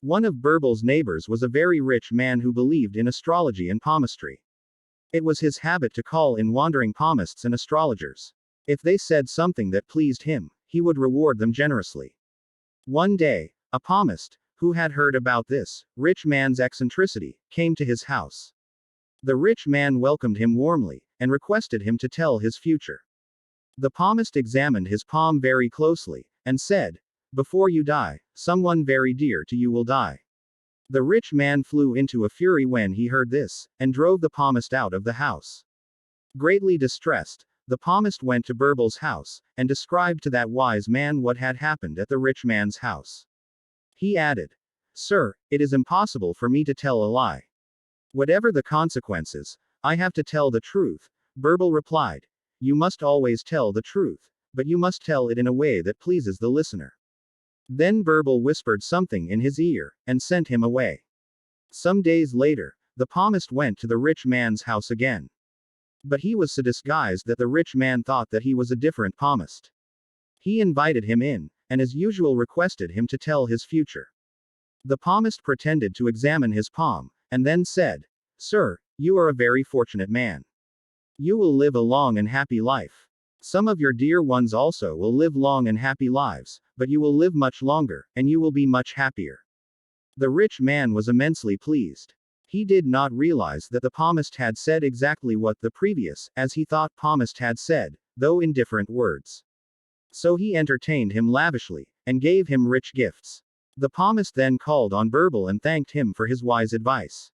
One of Birble's neighbors was a very rich man who believed in astrology and palmistry. It was his habit to call in wandering palmists and astrologers. If they said something that pleased him, he would reward them generously. One day, a palmist, who had heard about this rich man's eccentricity, came to his house. The rich man welcomed him warmly, and requested him to tell his future. The palmist examined his palm very closely, and said, "Before you die, someone very dear to you will die." The rich man flew into a fury when he heard this, and drove the palmist out of the house. Greatly distressed, the palmist went to Birble's house, and described to that wise man what had happened at the rich man's house. He added, "Sir, it is impossible for me to tell a lie. Whatever the consequences, I have to tell the truth." Burble replied, "You must always tell the truth, but you must tell it in a way that pleases the listener." Then Burble whispered something in his ear, and sent him away. Some days later, the palmist went to the rich man's house again. But he was so disguised that the rich man thought that he was a different palmist. He invited him in, and as usual requested him to tell his future. The palmist pretended to examine his palm, and then said, "Sir, you are a very fortunate man. You will live a long and happy life. Some of your dear ones also will live long and happy lives, but you will live much longer, and you will be much happier." The rich man was immensely pleased. He did not realize that the palmist had said exactly what the previous, as he thought palmist had said, though in different words. So he entertained him lavishly, and gave him rich gifts. The palmist then called on Burble and thanked him for his wise advice.